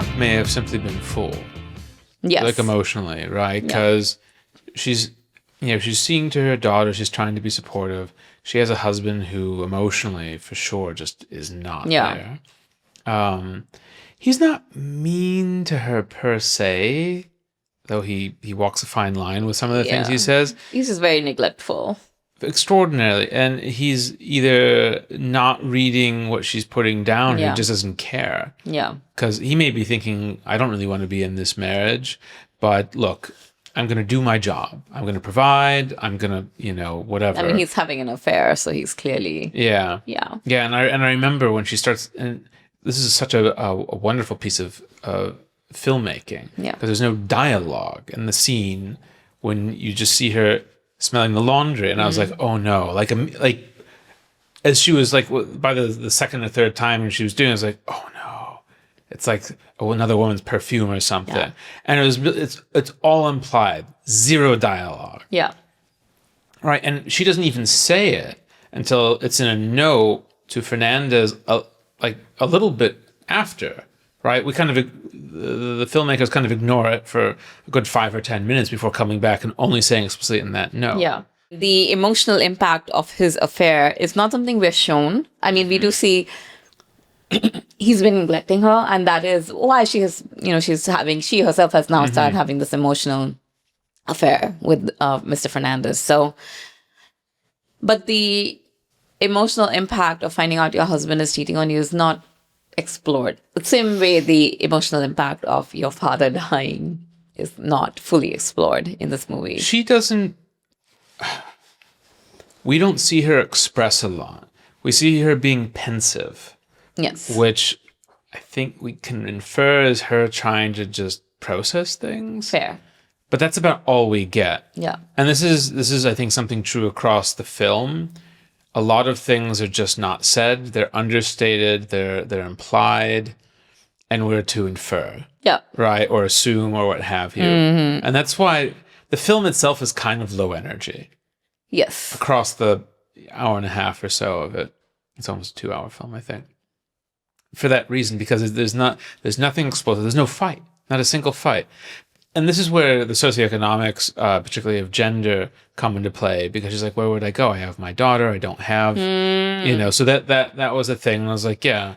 cup may have simply been full. Yes. Like emotionally, right? Because she's seeing to her daughter, she's trying to be supportive. She has a husband who emotionally, for sure, just is not there. He's not mean to her per se, though he walks a fine line with some of the things he says. He's just very neglectful. Extraordinarily. And he's either not reading what she's putting down, or he just doesn't care. Yeah. Because he may be thinking, I don't really want to be in this marriage, but look, I'm going to do my job. I'm going to provide. I'm going to, whatever. I mean, he's having an affair, so he's clearly... Yeah. And I remember when she starts, and this is such a wonderful piece of filmmaking. Yeah. Because there's no dialogue in the scene when you just see her smelling the laundry, and I was like, oh no, like as she was like, by the second or third time when she was doing it, I was like, oh no, it's like another woman's perfume or something. And it's all implied, zero dialogue. Yeah. Right. And she doesn't even say it until it's in a note to Fernandez, like a little bit after. Right. We kind of, the filmmakers kind of ignore it for a good 5 or 10 minutes before coming back and only saying explicitly in that note. Yeah. The emotional impact of his affair is not something we're shown. I mean, we do see he's been neglecting her, and that is why she herself has now started having this emotional affair with Mr. Fernandez. So, but the emotional impact of finding out your husband is cheating on you is not explored. The same way the emotional impact of your father dying is not fully explored in this movie. We don't see her express a lot. We see her being pensive. Yes. Which I think we can infer is her trying to just process things. Fair. But that's about all we get. Yeah. And this is I think something true across the film. A lot of things are just not said. They're understated. They're implied, and we're to infer. Yeah. Right, or assume, or what have you. And that's why the film itself is kind of low energy. Yes. Across the hour and a half or so of it, it's almost a 2-hour film, I think. For that reason, because there's nothing explosive. There's no fight, not a single fight. And this is where the socioeconomics, particularly of gender, come into play, because she's like, where would I go? I have my daughter. I don't have, so that was a thing. And I was like, yeah.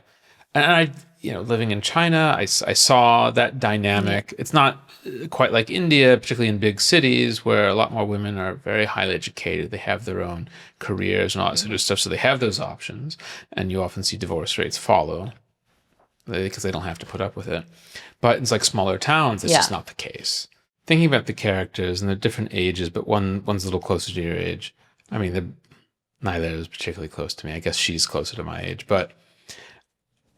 And I, living in China, I saw that dynamic. It's not quite like India, particularly in big cities where a lot more women are very highly educated. They have their own careers and all that sort of stuff. So they have those options. And you often see divorce rates follow because they don't have to put up with it. But it's like smaller towns, it's just not the case. Thinking about the characters, and they're different ages, but one's a little closer to your age. I mean, neither is particularly close to me. I guess she's closer to my age. But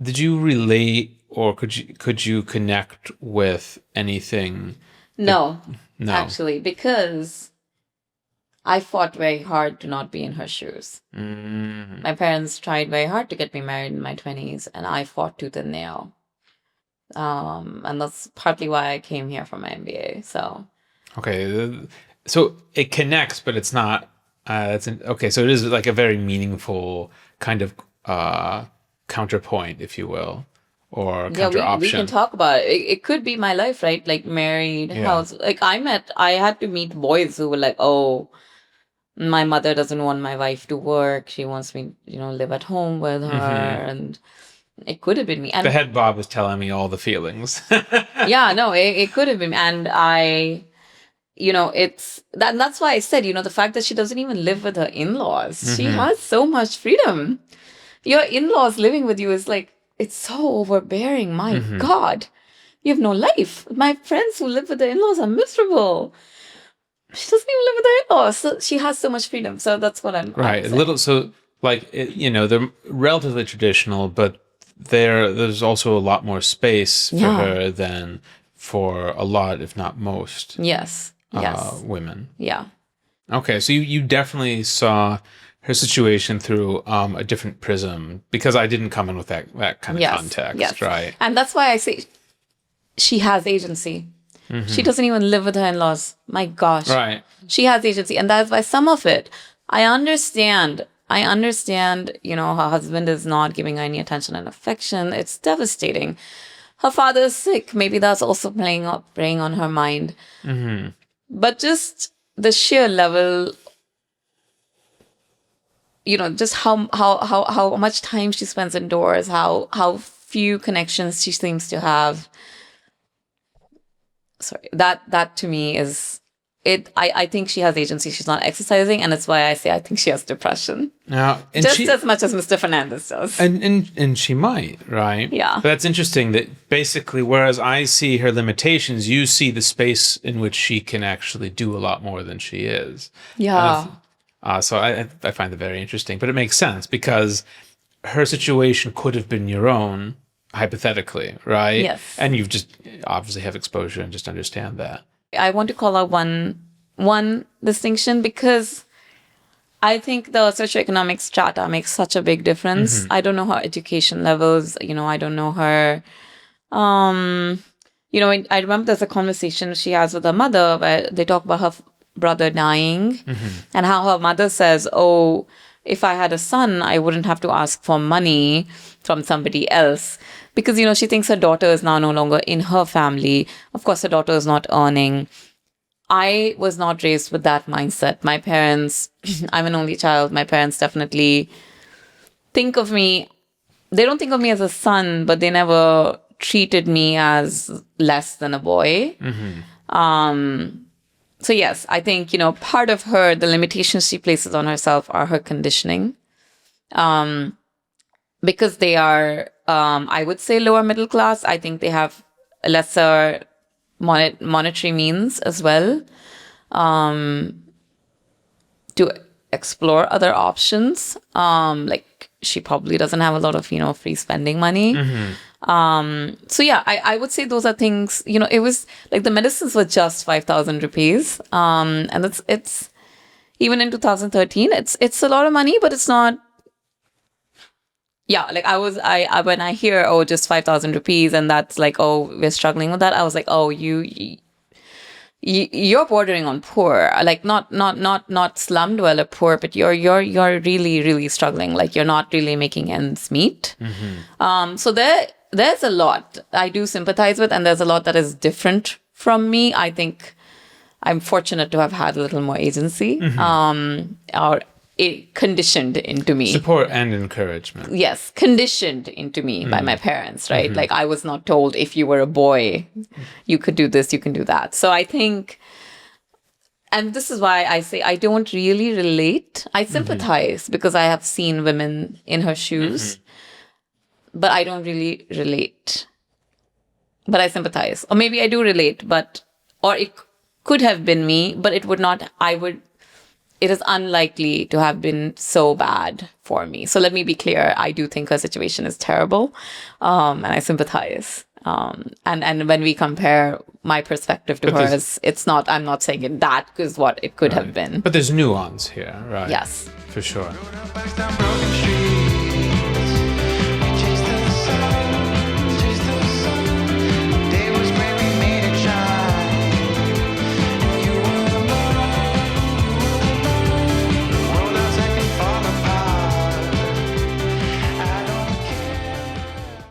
did you relate, or could you connect with anything? No, actually, because I fought very hard to not be in her shoes. My parents tried very hard to get me married in my 20s, and I fought tooth and nail. And that's partly why I came here for my MBA. So, okay, so it connects, but it's not. Okay. So it is like a very meaningful kind of counterpoint, if you will, or counter option. We can talk about it. It could be my life, right? Like married, house. Like I had to meet boys who were like, oh, my mother doesn't want my wife to work. She wants me, live at home with her, and. It could have been me. And the head Bob was telling me all the feelings. Yeah, no, it could have been. And that's why I said, the fact that she doesn't even live with her in-laws. She has so much freedom. Your in-laws living with you is like, it's so overbearing. My God, you have no life. My friends who live with their in-laws are miserable. She doesn't even live with her in-laws. So she has so much freedom. So that's what I'm right. They're relatively traditional, but there's also a lot more space for her than for a lot, if not most. Yes. Women. Yeah. Okay, so you definitely saw her situation through a different prism, because I didn't come in with that kind of context, right? And that's why I say she has agency. She doesn't even live with her in-laws. My gosh. Right. She has agency, and that's why some of it I understand, her husband is not giving her any attention and affection. It's devastating. her father is sick. Maybe that's also preying on her mind. But just the sheer level, just how much time she spends indoors, how few connections she seems to have. Sorry, that to me is it. I think she has agency. She's not exercising, and that's why I say I think she has depression. Now, Just as much as Mr. Fernandez does. And she might, right? Yeah. But that's interesting that basically, whereas I see her limitations, you see the space in which she can actually do a lot more than she is. Yeah. So I find that very interesting. But it makes sense because her situation could have been your own, hypothetically, right? Yes. And you've just obviously have exposure and just understand that. I want to call out one distinction because I think the socioeconomic strata makes such a big difference. I don't know her education levels. I don't know her. I remember there's a conversation she has with her mother where they talk about her brother dying and how her mother says, "Oh, if I had a son, I wouldn't have to ask for money from somebody else." Because, she thinks her daughter is now no longer in her family. Of course, her daughter is not earning. I was not raised with that mindset. My parents, I'm an only child. My parents definitely think of me. They don't think of me as a son, but they never treated me as less than a boy. So yes, I think, part of her, the limitations she places on herself are her conditioning. Because they are, I would say, lower middle class. I think they have lesser monetary means as well to explore other options. Like she probably doesn't have a lot of, free spending money. So yeah, I would say those are things, it was like the medicines were just 5,000 rupees. And it's even in 2013, it's a lot of money, but it's not. Yeah, like I when I hear, just 5,000 rupees and that's like, we're struggling with that. I was like, you're bordering on poor, like not slum dweller poor, but you're really, really struggling. Like you're not really making ends meet. So there's a lot I do sympathize with, and there's a lot that is different from me. I think I'm fortunate to have had a little more agency, or conditioned into me. Support and encouragement. Yes, conditioned into me by my parents, right? Like I was not told if you were a boy, you could do this, you can do that. So I think, and this is why I say I don't really relate. I sympathize because I have seen women in her shoes, but I don't really relate. But I sympathize. Or maybe I do relate, or it could have been me, but it is unlikely to have been so bad for me. So let me be clear. I do think her situation is terrible. And I sympathize. And when we compare my perspective to hers, I'm not saying that is what it could have been. But there's nuance here, right? Yes. For sure.